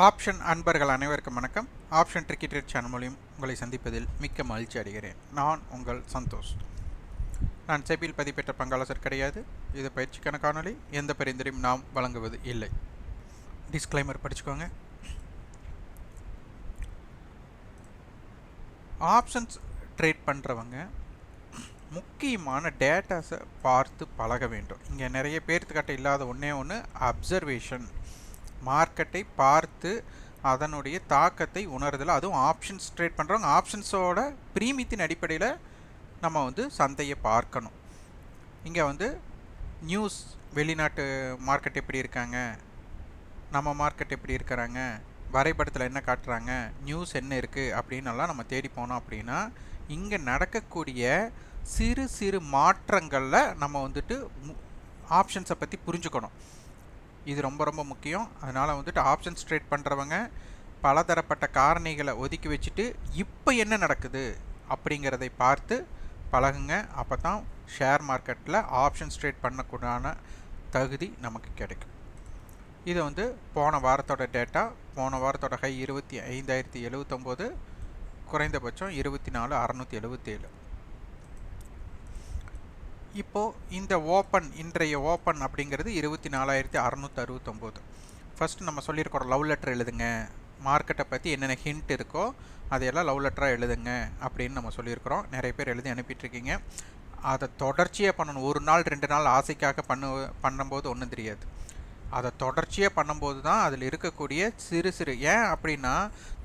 Option அன்பர்கள் அனைவருக்கும் வணக்கம். ஆப்ஷன் ட்ரிக்கி ட்ரேட் சேனல் மூலியம் உங்களை சந்திப்பதில் மிக்க மகிழ்ச்சி அடைகிறேன். நான் உங்கள் சந்தோஷ். நான் செபியில் பதிப்பெற்ற பங்காளர் கிடையாது. இது பயிற்சிக்கான காணொலி. எந்த பரிந்துரையும் நாம் வழங்குவது இல்லை. டிஸ்க்ளைமர் படிச்சுக்கோங்க. ஆப்ஷன்ஸ் ட்ரேட் பண்ணுறவங்க முக்கியமான டேட்டாஸை பார்த்து பழக வேண்டும். இங்கே நிறைய பேர்த்துக்கிட்ட இல்லாத ஒன்று அப்சர்வேஷன். மார்க்கெட்டை பார்த்து அதனுடைய தாக்கத்தை உணர்தல். அதுவும் ஆப்ஷன்ஸ் ட்ரேட் பண்ணுறவங்க ஆப்ஷன்ஸோட பிரீமியத்தின் அடிப்படையில் நம்ம சந்தையை பார்க்கணும். இங்கே நியூஸ், வெளிநாட்டு மார்க்கெட் எப்படி இருக்காங்க, நம்ம மார்க்கெட் எப்படி இருக்கிறாங்க, வரைபடத்தில் என்ன காட்டுறாங்க, நியூஸ் என்ன இருக்குது அப்படின்னலாம் நம்ம தேடி போனோம் அப்படின்னா இங்கே நடக்கக்கூடிய சிறு சிறு மாற்றங்களில் நம்ம ஆப்ஷன்ஸை பற்றி புரிஞ்சுக்கணும். இது ரொம்ப ரொம்ப முக்கியம். அதனால் ஆப்ஷன்ஸ் ட்ரேட் பண்ணுறவங்க பலதரப்பட்ட காரணிகளை ஒதுக்கி வச்சுட்டு இப்போ என்ன நடக்குது அப்படிங்கிறதை பார்த்து பழகுங்க. அப்போ தான் ஷேர் மார்க்கெட்டில் ஆப்ஷன்ஸ் ட்ரேட் பண்ணக்கூடான தகுதி நமக்கு கிடைக்கும். இது போன வாரத்தோட டேட்டா. போன வாரத்தோட ஹை 25,079, குறைந்தபட்சம் 24,677. இப்போது இந்த ஓப்பன், இன்றைய ஓப்பன் அப்படிங்கிறது 24,669. ஃபஸ்ட்டு நம்ம சொல்லியிருக்கோம் லவ் லெட்டர் எழுதுங்க, மார்க்கெட்டை பற்றி என்னென்ன ஹிண்ட் இருக்கோ அதையெல்லாம் லவ் லெட்டராக எழுதுங்க அப்படின்னு நம்ம சொல்லியிருக்கிறோம். நிறைய பேர் எழுதி அனுப்பிட்டுருக்கீங்க. அதை தொடர்ச்சியாக பண்ணணும். ஒரு நாள் 2 நாள் ஆசைக்காக பண்ணும்போது ஒன்றும் தெரியாது. அதை தொடர்ச்சியாக பண்ணும்போது தான் அதில் இருக்கக்கூடிய சிறு சிறு ஏன் அப்படின்னா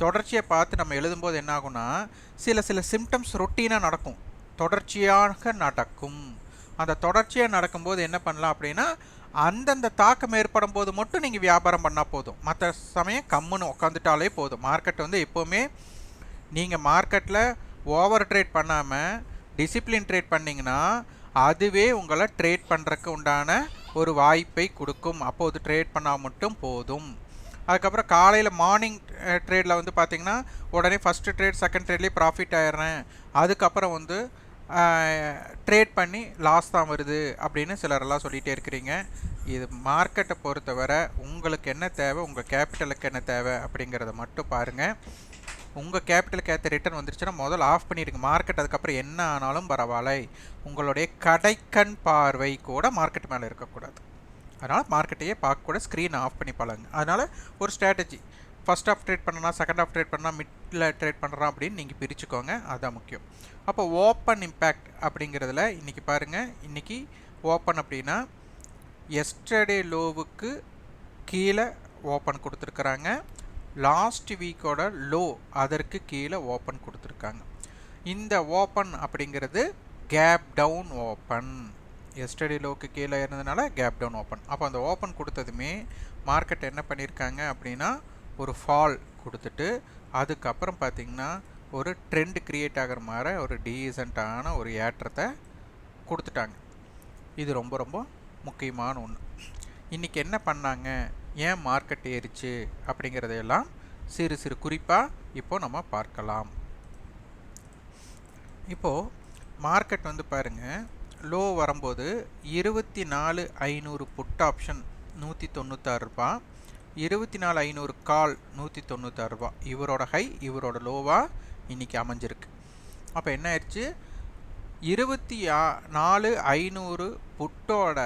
தொடர்ச்சியாக பார்த்து நம்ம எழுதும்போது என்ன ஆகும்னா சில சிம்டம்ஸ் ரொட்டீனாக நடக்கும், தொடர்ச்சியாக நடக்கும். அந்த தொடர்ச்சியாக நடக்கும்போது என்ன பண்ணலாம் அப்படின்னா அந்தந்த தாக்கம் ஏற்படும் போது மட்டும் நீங்கள் வியாபாரம் பண்ணால் போதும். மற்ற சமயம் கம்முன்னு உட்காந்துட்டாலே போதும். மார்க்கெட் எப்போவுமே நீங்கள் மார்க்கெட்டில் ஓவர் ட்ரேட் பண்ணாமல் டிசிப்ளின் ட்ரேட் பண்ணிங்கன்னா அதுவே உங்களை ட்ரேட் பண்ணுறதுக்கு உண்டான ஒரு வாய்ப்பை கொடுக்கும். அப்போது ட்ரேட் பண்ணால் மட்டும் போதும். அதுக்கப்புறம் காலையில் மார்னிங் ட்ரேடில் பார்த்திங்கன்னா உடனே ஃபஸ்ட்டு ட்ரேட் செகண்ட் ட்ரேட்லேயே ப்ராஃபிட் ஆயிடுறேன், அதுக்கப்புறம் ட்ரேட் பண்ணி லாஸ் தான் வருது அப்படின்னு சிலரெல்லாம் சொல்லிகிட்டே இருக்கிறீங்க. இது மார்க்கெட்டை பொறுத்தவரை உங்களுக்கு என்ன தேவை, உங்கள் கேபிட்டலுக்கு என்ன தேவை அப்படிங்கிறத மட்டும் பாருங்கள். உங்கள் கேபிட்டலுக்கு ஏற்ற ரிட்டர்ன் வந்துருச்சுன்னா முதல்ல ஆஃப் பண்ணிடுங்க மார்க்கெட். அதுக்கப்புறம் என்ன ஆனாலும் பரவாயில்லை, உங்களுடைய கடைக்கண் பார்வை கூட மார்க்கெட் மேலே இருக்கக்கூடாது. அதனால் மார்க்கெட்டையே பார்க்கக்கூட ஸ்க்ரீன் ஆஃப் பண்ணி பழகுங்க. அதனால் ஒரு ஸ்ட்ராட்டஜி, ஃபஸ்ட் ஆஃப் ட்ரேட் பண்ணனா, செகண்ட் ஆஃப் ட்ரேட் பண்ணால், மிட்டில் ட்ரேட் பண்ணுறான் அப்படின்னு நீங்கள் பிரிச்சுக்கோங்க. அதுதான் முக்கியம். அப்போ ஓப்பன் இம்பேக்ட் அப்படிங்கிறதுல இன்றைக்கி பாருங்கள். இன்றைக்கி ஓப்பன் அப்படின்னா எஸ்டர்டே லோவுக்கு கீழே ஓப்பன் கொடுத்துருக்குறாங்க. லாஸ்ட் வீக்கோட லோ அதற்கு கீழே ஓப்பன் கொடுத்துருக்காங்க. இந்த ஓப்பன் அப்படிங்கிறது கேப் டவுன் ஓப்பன். எஸ்டர்டே லோவுக்கு கீழே இருந்ததுனால கேப் டவுன் ஓப்பன். அப்போ அந்த ஓப்பன் கொடுத்ததுமே மார்க்கெட் என்ன பண்ணியிருக்காங்க அப்படின்னா ஒரு ஃபால் கொடுத்துட்டு அதுக்கப்புறம் பார்த்திங்கன்னா ஒரு ட்ரெண்ட் க்ரியேட் ஆகிற மாதிரி ஒரு டீசெண்டான ஒரு ஏற்றத்தை கொடுத்துட்டாங்க. இது ரொம்ப ரொம்ப முக்கியமான ஒன்று. இன்றைக்கி என்ன பண்ணாங்க, ஏன் மார்க்கெட் ஏறிச்சு அப்படிங்கிறதையெல்லாம் சிறு சிறு குறிப்பாக இப்போது நம்ம பார்க்கலாம். இப்போது மார்க்கெட் பாருங்கள், லோ வரும்போது 24,500 புட் ஆப்ஷன் 196 ரூபா, 24,500 கால் 196 ரூபா. இவரோட ஹை இவரோட லோவாக இன்றைக்கி அமைஞ்சிருக்கு. அப்போ என்ன ஆயிடுச்சு, 24,500 புட்டோட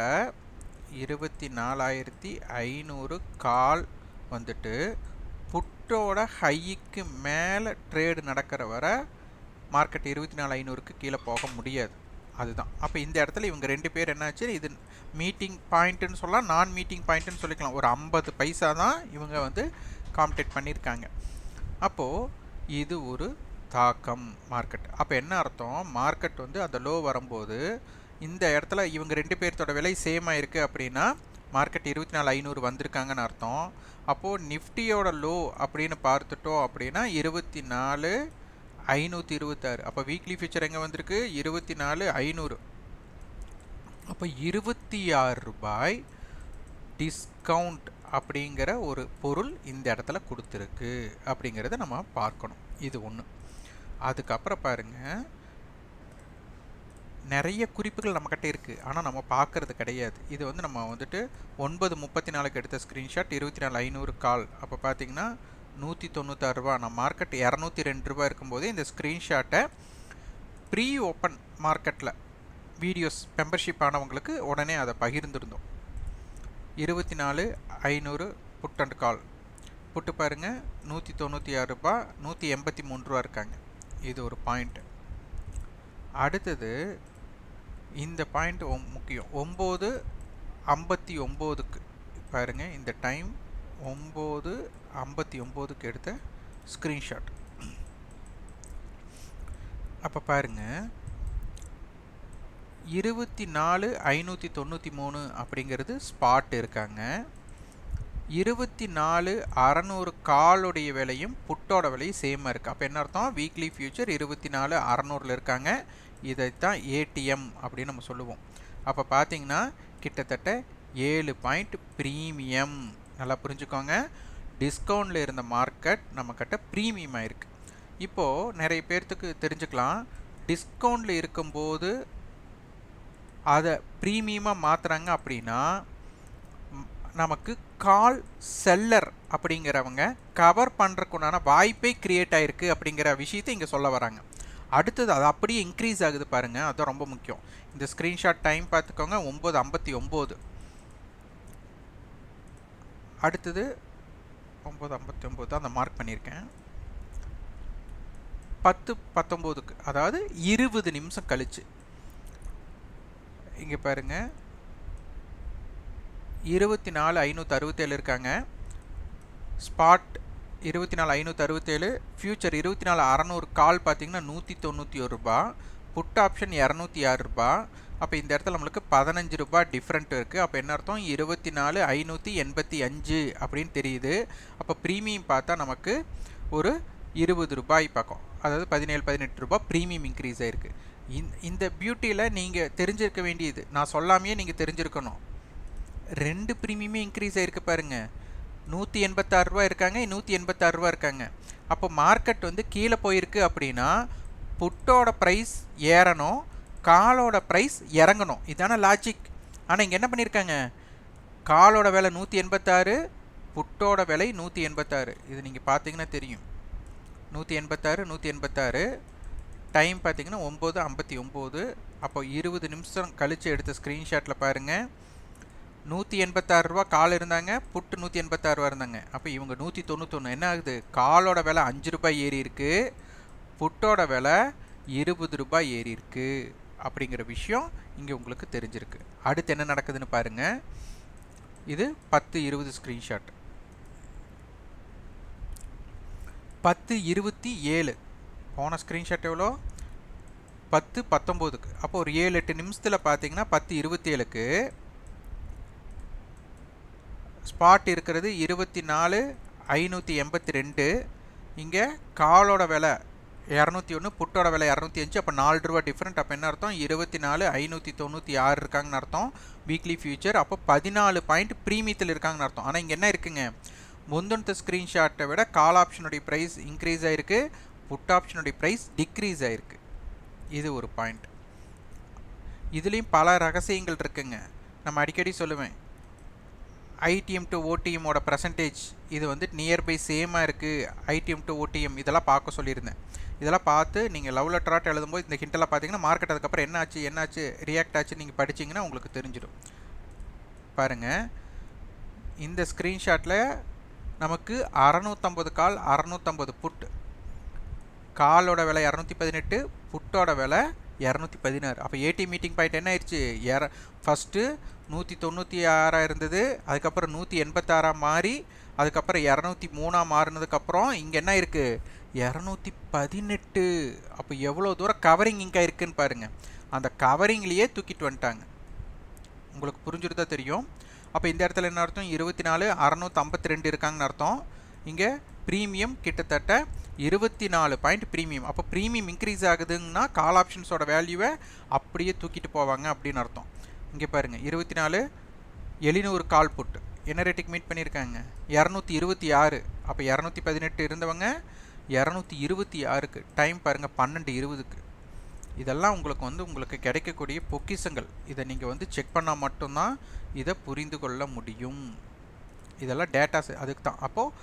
24,500 கால் புட்டோட ஹைக்கு மேலே ட்ரேடு நடக்கிற வரை மார்க்கெட் 24,500க்கு கீழே போக முடியாது. அதுதான். அப்போ இந்த இடத்துல இவங்க 2 பேர் என்னாச்சு, இது மீட்டிங் பாயிண்ட்டுன்னு சொல்லலாம், நான் மீட்டிங் பாயிண்ட்டுன்னு சொல்லிக்கலாம். ஒரு 50 பைசா தான் இவங்க காம்படேட் பண்ணியிருக்காங்க. அப்போது இது ஒரு தாக்கம் மார்க்கெட். அப்போ என்ன அர்த்தம், மார்க்கெட் அந்த லோ வரும்போது இந்த இடத்துல இவங்க 2 பேர்த்தோட விலை சேமாக இருக்குது அப்படின்னா மார்க்கெட் 24,500 வந்திருக்காங்கன்னு அர்த்தம். அப்போது நிஃப்டியோட லோ அப்படின்னு பார்த்துட்டோம் அப்படின்னா 24,526. அப்போ வீக்லி ஃபியூச்சர் எங்கே வந்திருக்கு, 24,500. அப்போ 26 ரூபாய் டிஸ்கவுண்ட் அப்படிங்கிற ஒரு பொருள் இந்த இடத்துல கொடுத்துருக்கு அப்படிங்கிறத நம்ம பார்க்கணும். இது ஒன்று. அதுக்கப்புறம் பாருங்கள், நிறைய குறிப்புகள் நம்மக்கிட்ட இருக்குது, ஆனால் நம்ம பார்க்குறது கிடையாது. இது வந்து நம்ம வந்துட்டு 9:34 எடுத்த ஸ்க்ரீன்ஷாட், 24,500 கால். அப்போ பார்த்தீங்கன்னா 196 ரூபா. நம்ம மார்க்கெட் 202 ரூபா இருக்கும்போது இந்த ஸ்க்ரீன்ஷாட்டை ப்ரீ ஓப்பன் மார்க்கெட்டில் வீடியோஸ் மெம்பர்ஷிப் ஆனவங்களுக்கு உடனே அதை பகிர்ந்துருந்தோம். 24,500 புட் அண்ட் கால். புட்டு பாருங்கள் 196 ரூபா, 183 ரூபா இருக்காங்க. இது ஒரு பாயிண்ட். அடுத்தது இந்த பாயிண்ட் முக்கியம். 9:59க்கு பாருங்கள், இந்த டைம் 9:59க்கு எடுத்த ஸ்க்ரீன்ஷாட். அப்போ பாருங்கள் 24,593 அப்படிங்கிறது ஸ்பாட் இருக்காங்க. 24,600 காலுடைய விலையும் புட்டோட விலையும் சேமாக இருக்குது. அப்போ என்ன அர்த்தம்? வீக்லி ஃபியூச்சர் 24,600 இருக்காங்க. இதைத்தான் ஏடிஎம் அப்படின்னு நம்ம சொல்லுவோம். அப்போ பார்த்தீங்கன்னா கிட்டத்தட்ட 7 பாயிண்ட் ப்ரீமியம். நல்லா புரிஞ்சுக்கோங்க, டிஸ்கவுண்டில் இருந்த மார்க்கெட் நம்மக்கிட்ட ப்ரீமியம் ஆயிருக்கு. இப்போது நிறைய பேர்த்துக்கு தெரிஞ்சுக்கலாம், டிஸ்கவுண்டில் இருக்கும்போது அதை ப்ரீமியமாக மாற்றுறாங்க அப்படின்னா நமக்கு கால் செல்லர் அப்படிங்கிறவங்க கவர் பண்ணுறக்குண்டான வாய்ப்பே க்ரியேட் ஆகிருக்கு அப்படிங்கிற விஷயத்தை இங்கே சொல்ல வராங்க. அடுத்தது அது அப்படியே இன்க்ரீஸ் ஆகுது பாருங்கள், அதுதான் ரொம்ப முக்கியம். இந்த ஸ்க்ரீன்ஷாட் டைம் பார்த்துக்கோங்க, 9:59. அடுத்தது 9:59 தான் அந்த மார்க் பண்ணியிருக்கேன். 10:19க்கு, அதாவது 20 நிமிஷம் கழிச்சு இங்கே பாருங்கள் 24,567 இருக்காங்க. ஸ்பாட் 24,567, ஃபியூச்சர் 24,600 கால் பார்த்தீங்கன்னா 191 ரூபா, புட் ஆப்ஷன் 206 ரூபா. அப்போ இந்த இடத்துல நம்மளுக்கு 15 ரூபா டிஃப்ரெண்ட் இருக்குது. அப்போ என்ன அர்த்தம்? 24,585 அப்படின்னு தெரியுது. அப்போ ப்ரீமியம் பார்த்தா நமக்கு ஒரு 20 ரூபாய் பக்கம், அதாவது 17-18 ரூபா ப்ரீமியம் இன்க்ரீஸ் ஆகிருக்கு. இந்த பியூட்டியில் நீங்கள் தெரிஞ்சிருக்க வேண்டியது, நான் சொல்லாமையே நீங்கள் தெரிஞ்சிருக்கணும், 2 ப்ரீமியமே இன்க்ரீஸ் ஆகிருக்கு பாருங்கள். 186 ரூபா இருக்காங்க, 186 ரூபா இருக்காங்க. அப்போ மார்க்கெட் வந்து கீழே போயிருக்கு அப்படின்னா புட்டோட ப்ரைஸ் ஏறணும், காலோட ப்ரைஸ் இறங்கணும். இதான லாஜிக். ஆனால் இங்கே என்ன பண்ணியிருக்காங்க, காலோட விலை 186, புட்டோட விலை 186. இது நீங்கள் பார்த்தீங்கன்னா தெரியும். 186 டைம் பார்த்தீங்கன்னா 9:59. அப்போ 20 நிமிஷம் கழித்து எடுத்த ஸ்க்ரீன்ஷாட்டில் பாருங்கள், 186 ரூபா கால் இருந்தாங்க, புட்டு 186 ரூபா இருந்தாங்க. அப்போ இவங்க 191. என்ன ஆகுது? காலோட விலை 5 ரூபாய் ஏறி இருக்கு, புட்டோட விலை 20 ரூபாய் ஏறி இருக்கு அப்படிங்கிற விஷயம் இங்கே உங்களுக்கு தெரிஞ்சிருக்கு. அடுத்து என்ன நடக்குதுன்னு பாருங்கள். இது 10:20 ஸ்க்ரீன்ஷாட். 10:27 போன ஸ்க்ரீன்ஷாட் எவ்வளோ? 10:19க்கு. அப்போ ஒரு 7-8 நிமிஷத்தில் பார்த்தீங்கன்னா 10:27க்கு ஸ்பாட் இருக்கிறது 24,582. இங்கே காலோட விலை 201, புட்டோட விலை 205. அப்போ 4 ரூபா டிஃப்ரெண்ட். அப்போ என்ன அர்த்தம்? 24,596 இருக்காங்கன்னு அர்த்தம் வீக்லி ஃபியூச்சர். அப்போ 14 பாயிண்ட் ப்ரீமியத்தில் இருக்காங்கன்னு அர்த்தம். ஆனால் இங்கே என்ன இருக்குங்க, முந்தின ஸ்க்ரீன்ஷாட்டை விட கால் ஆப்ஷனுடைய ப்ரைஸ் இன்க்ரீஸ் ஆகிருக்கு, புட் ஆப்ஷனுடைய ப்ரைஸ் டிக்ரீஸ் ஆகிருக்கு. இது ஒரு பாயிண்ட். இதுலேயும் பல ரகசியங்கள் இருக்குங்க. நம்ம அடிக்கடி சொல்லுவேன், ஐடிஎம் டு ஓடிஎம்மோட பர்சன்டேஜ் இது வந்து நியர்பை சேமாக இருக்குது. ஐடிஎம் டு ஓடிஎம் இதெல்லாம் பார்க்க சொல்லியிருந்தேன். இதெல்லாம் பார்த்து நீங்கள் லவ் லெட்டராட் எழுதும்போது இந்த ஹிண்டெல்லாம் பார்த்தீங்கன்னா மார்க்கெட் அதுக்கப்புறம் என்னாச்சு ரியாக்ட் ஆச்சு நீங்கள் படிச்சிங்கன்னா உங்களுக்கு தெரிஞ்சிடும். பாருங்கள், இந்த ஸ்க்ரீன்ஷாட்டில் நமக்கு 650 கால், 650 புட். காலோட விலை 218, புட்டோட விலை 216. அப்போ ஏடி மீட்டிங் பாயிண்ட் என்ன ஆயிடுச்சு? ஃபஸ்ட்டு 196 இருந்தது, அதுக்கப்புறம் 186 மாறி, அதுக்கப்புறம் 203 மாறினதுக்கப்புறம் இங்கே என்ன இருக்குது? 218. அப்போ எவ்வளோ தூரம் கவரிங் இங்கே இருக்குன்னு பாருங்கள். அந்த கவரிங்லேயே தூக்கிட்டு வந்துட்டாங்க. உங்களுக்கு புரிஞ்சுருந்தா தெரியும். அப்போ இந்த இடத்துல என்ன அர்த்தம்? 24,652 இருக்காங்கன்னு அர்த்தம். இங்கே ப்ரீமியம் கிட்டத்தட்ட 24 பாயிண்ட் ப்ரீமியம். அப்போ ப்ரீமியம் இன்க்ரீஸ் ஆகுதுங்கன்னா கால் ஆப்ஷன்ஸோட வேல்யூவை அப்படியே தூக்கிட்டு போவாங்க அப்படின்னு அர்த்தம். இங்கே பாருங்கள், 24,700 கால் புட்டு என்ன ரேட்டுக்கு மீட் பண்ணியிருக்காங்க? 226. அப்போ 218 இருந்தவங்க 226க்கு. டைம் பாருங்கள் 12:20க்கு. இதெல்லாம் உங்களுக்கு கிடைக்கக்கூடிய பொக்கிஷங்கள். இதை நீங்கள் வந்து செக் பண்ணால் மட்டும்தான் இதை புரிந்து கொள்ள முடியும். இதெல்லாம் டேட்டாஸ் அதுக்கு தான். அப்போது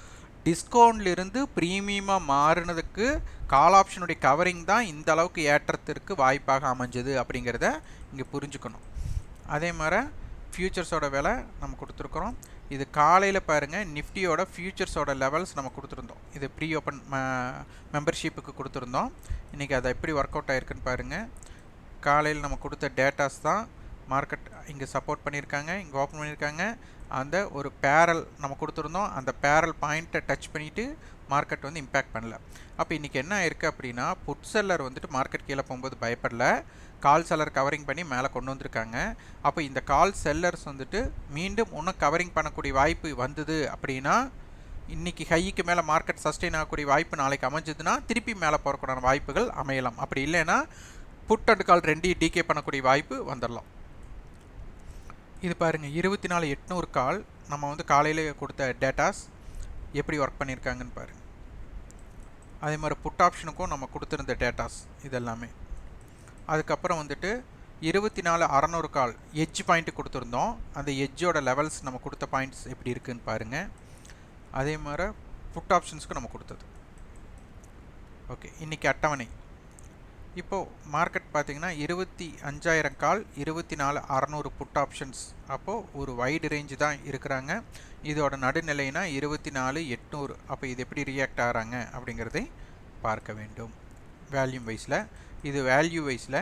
டிஸ்கவுண்ட்லேருந்து ப்ரீமியமாக மாறினதுக்கு கால் ஆப்ஷனுடைய கவரிங் தான் இந்த அளவுக்கு ஏற்றத்திற்கு வாய்ப்பாக அமைஞ்சது அப்படிங்கிறத இங்கே புரிஞ்சுக்கணும். அதே மாதிரி ஃபியூச்சர்ஸோட விலை நம்ம கொடுத்துருக்குறோம். இது காலையில் பாருங்கள், நிஃப்டியோட ஃபியூச்சர்ஸோட லெவல்ஸ் நம்ம கொடுத்துருந்தோம். இது ப்ரீ ஓப்பன் மெம்பர்ஷிப்புக்கு கொடுத்துருந்தோம். இன்றைக்கி அதை எப்படி ஒர்க் அவுட் ஆகிருக்குன்னு பாருங்கள். காலையில் நம்ம கொடுத்த டேட்டாஸ் தான் மார்க்கெட் இங்கே சப்போர்ட் பண்ணியிருக்காங்க, இங்கே ஓப்பன் பண்ணியிருக்காங்க. அந்த ஒரு பேரல் நம்ம கொடுத்துருந்தோம், அந்த பேரல் பாயிண்ட்டை டச் பண்ணிவிட்டு மார்க்கெட் வந்து இம்பேக்ட் பண்ணல. அப்போ இன்றைக்கி என்ன ஆயிருக்கு அப்படின்னா, புட் செல்லர் வந்துட்டு மார்க்கெட் கீழே போகும்போது பயப்படல, கால் செல்லர் கவரிங் பண்ணி மேலே கொண்டு வந்திருக்காங்க. அப்போ இந்த கால் செல்லர்ஸ் வந்துட்டு மீண்டும் இன்னும் கவரிங் பண்ணக்கூடிய வாய்ப்பு வந்தது அப்படின்னா, இன்றைக்கி ஹைக்கு மேலே மார்க்கெட் சஸ்டெயின் ஆகக்கூடிய வாய்ப்பு நாளைக்கு அமைஞ்சதுன்னா திருப்பி மேலே போகக்கூடிய வாய்ப்புகள் அமையலாம். அப்படி இல்லைன்னா புட் அண்ட் கால் ரெண்டையும் டிகே பண்ணக்கூடிய வாய்ப்பு வந்துடலாம். இது பாருங்கள், 24,800 கால் நம்ம வந்து காலையில் கொடுத்த டேட்டாஸ் எப்படி ஒர்க் பண்ணியிருக்காங்கன்னு பாருங்கள். அதே மாதிரி புட் ஆப்ஷனுக்கும் நம்ம கொடுத்துருந்த டேட்டாஸ் இதெல்லாமே. அதுக்கப்புறம் வந்துட்டு 24,600 கால் எட்ஜ் பாயிண்ட்டு கொடுத்துருந்தோம். அந்த எட்ஜோட லெவல்ஸ் நம்ம கொடுத்த பாயிண்ட்ஸ் எப்படி இருக்குதுன்னு பாருங்கள். அதே மாதிரி புட் ஆப்ஷன்ஸ்க்கு நம்ம கொடுத்தது. ஓகே, இன்றைக்கி அட்டவணை. இப்போது மார்க்கெட் பார்த்திங்கன்னா 25,000 கால் 24,600 புட் ஆப்ஷன்ஸ். அப்போது ஒரு வைடு ரேஞ்சு தான் இருக்கிறாங்க. இதோட நடுநிலைனா 24,800. அப்போ இது எப்படி ரியாக்ட் ஆகிறாங்க அப்படிங்கிறதை பார்க்க வேண்டும். வேல்யூம் வைஸில் இது வேல்யூ வைஸில்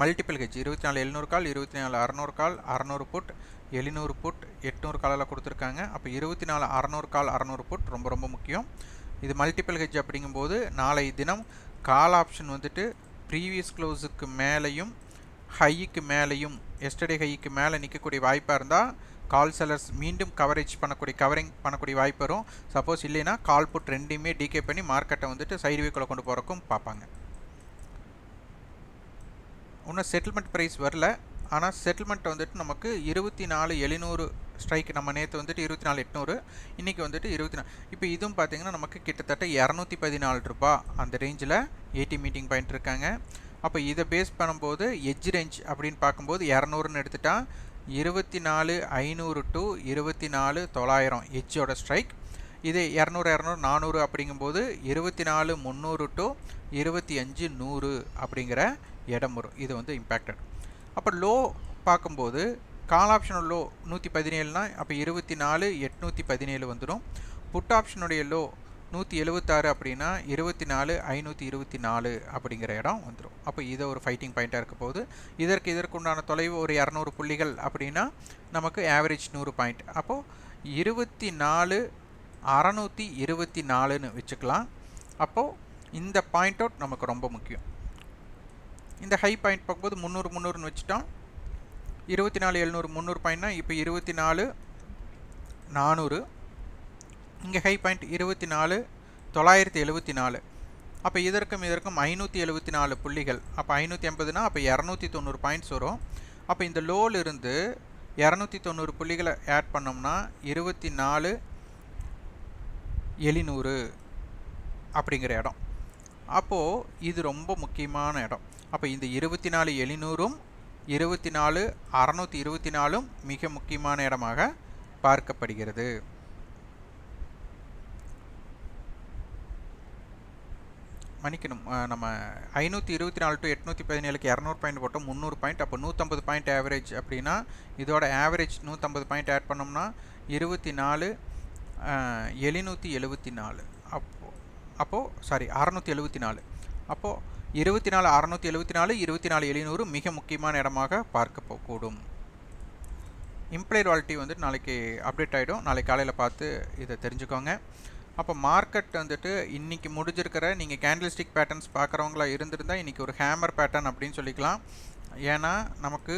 மல்டிபிள் ஹெட்ஜ் 24,700 கால் 24,600 கால் 600 புட் 700 புட் 800 காலெல்லாம் கொடுத்துருக்காங்க. அப்போ 24,600 கால் 600 புட் ரொம்ப ரொம்ப முக்கியம். இது மல்டிபிள் ஹெட்ஜ் அப்படிங்கும்போது நாளை தினம் கால் ஆப்ஷன் வந்துட்டு ப்ரீவியஸ் க்ளோஸுக்கு மேலேயும் ஹைக்கு மேலேயும் எஸ்டர்டே ஹைக்கு மேலே நிற்கக்கூடிய வாய்ப்பாக இருந்தால் கால் செல்லர்ஸ் மீண்டும் கவரிங் பண்ணக்கூடிய வாய்ப்பு வரும். சப்போஸ் இல்லைன்னா கால் புட் ரெண்டையுமே டிகே பண்ணி மார்க்கெட்டை வந்துட்டு சைடுவேக்குள்ளே கொண்டு போகிறக்கும் பார்ப்பாங்க. இன்னும் செட்டில்மெண்ட் ப்ரைஸ் வரல, ஆனால் செட்டில்மெண்ட் வந்துட்டு நமக்கு 24,700 ஸ்ட்ரைக். நம்ம நேற்று வந்துட்டு 24,800, இன்றைக்கி வந்துட்டு 24. இப்போ இதுவும் பார்த்திங்கன்னா நமக்கு கிட்டத்தட்ட 214 ரூபா அந்த ரேஞ்சில் ஏடி மீட்டிங் பாயிண்ட் இருக்காங்க. அப்போ இதை பேஸ் பண்ணும்போது எட்ஜ் ரேஞ்ச் அப்படின்னு பார்க்கும்போது 200ன்னு எடுத்துட்டா 24,500 டு 24,900 எட்ஜோட ஸ்ட்ரைக். இது 200 400 அப்படிங்கும்போது 24,300 டு 25,100 அப்படிங்கிற இடம் வரும். இது வந்து இம்பேக்டட். அப்போ லோ பார்க்கும்போது கால் ஆப்ஷனோட லோ 117னா அப்போ 24,817 வந்துடும். புட் ஆப்ஷனுடைய லோ 176 அப்படின்னா 24,524 அப்படிங்கிற இடம் வந்துடும். அப்போ இதை ஒரு ஃபைட்டிங் பாயிண்ட்டாக இருக்க போகுது. இதற்குண்டான தொலைவு ஒரு 200 புள்ளிகள் அப்படின்னா நமக்கு ஆவரேஜ் 100 பாயிண்ட். அப்போது 24,624ன்னு வச்சுக்கலாம். அப்போது இந்த பாயிண்ட் அவுட் நமக்கு ரொம்ப முக்கியம். இந்த ஹை பாயிண்ட் பார்க்கும்போது 300ன்னு வச்சுட்டோம். 24,700 300 பாயிண்ட்னா இப்போ 24,400. இங்கே ஹை பாயிண்ட் 24,974. அப்போ இதற்கும் 574 புள்ளிகள். அப்போ 580னா அப்போ 290 பாயிண்ட்ஸ் வரும். அப்போ இந்த லோலிருந்து 290 புள்ளிகளை ஆட் பண்ணோம்னா 24,700 அப்படிங்கிற இடம். அப்போது இது ரொம்ப முக்கியமான இடம். அப்போ இந்த 24,700ம் 24,624ம் மிக முக்கியமான இடமாக பார்க்கப்படுகிறது. மன்னிக்கணும், நம்ம 524 டு 817க்கு 200 பாயிண்ட் போட்டோம், 300 பாயிண்ட். அப்போ 150 பாயிண்ட் ஆவரேஜ் அப்படின்னா இதோட ஆவரேஜ் 150 பாயிண்ட் ஆட் பண்ணோம்னா 24,774. அப்போது 674. அப்போது 24,674 24,700 மிக முக்கியமான இடமாக பார்க்கக்கூடும். இம்ப்ளைட் வாலிட்டி வந்துட்டு நாளைக்கு அப்டேட் ஆகிடும். நாளைக்கு காலையில் பார்த்து இதை தெரிஞ்சுக்கோங்க. அப்போ மார்க்கெட் வந்துட்டு இன்றைக்கி முடிஞ்சிருக்கிற நீங்கள் கேண்டில்ஸ்டிக் பேட்டர்ன்ஸ் பார்க்குறவங்களா இருந்திருந்தால் இன்றைக்கி ஒரு ஹேமர் பேட்டர்ன் அப்படின்னு சொல்லிக்கலாம். ஏன்னா நமக்கு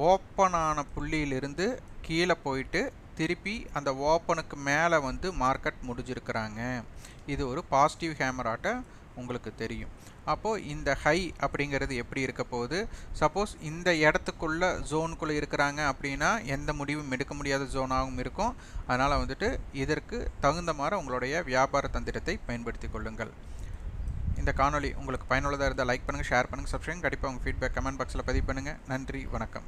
ஓப்பன் ஆன புள்ளியிலிருந்து கீழே போயிட்டு திருப்பி அந்த ஓப்பனுக்கு மேலே வந்து மார்க்கெட் முடிஞ்சிருக்கிறாங்க. இது ஒரு பாசிட்டிவ் ஹேமராட்ட உங்களுக்கு தெரியும். அப்போது இந்த ஹை அப்படிங்கிறது எப்படி இருக்க போகுது, சப்போஸ் இந்த இடத்துக்குள்ளே ஜோனுக்குள்ளே இருக்கிறாங்க அப்படின்னா எந்த முடிவும் எடுக்க முடியாத ஜோனாகவும் இருக்கும். அதனால் வந்துட்டு இதற்கு தகுந்த மாதிரி உங்களுடைய வியாபார தந்திரத்தை பயன்படுத்தி கொள்ளுங்கள். இந்த இந்த காணொளி உங்களுக்கு பயனுள்ளதாக இருந்தால் லைக் பண்ணுங்கள், ஷேர் பண்ணுங்கள், சப்ஸ்கிரைப். கண்டிப்பாக உங்கள் ஃபீட்பேக் கமெண்ட் பாக்ஸில் பதிவு பண்ணுங்கள். நன்றி, வணக்கம்.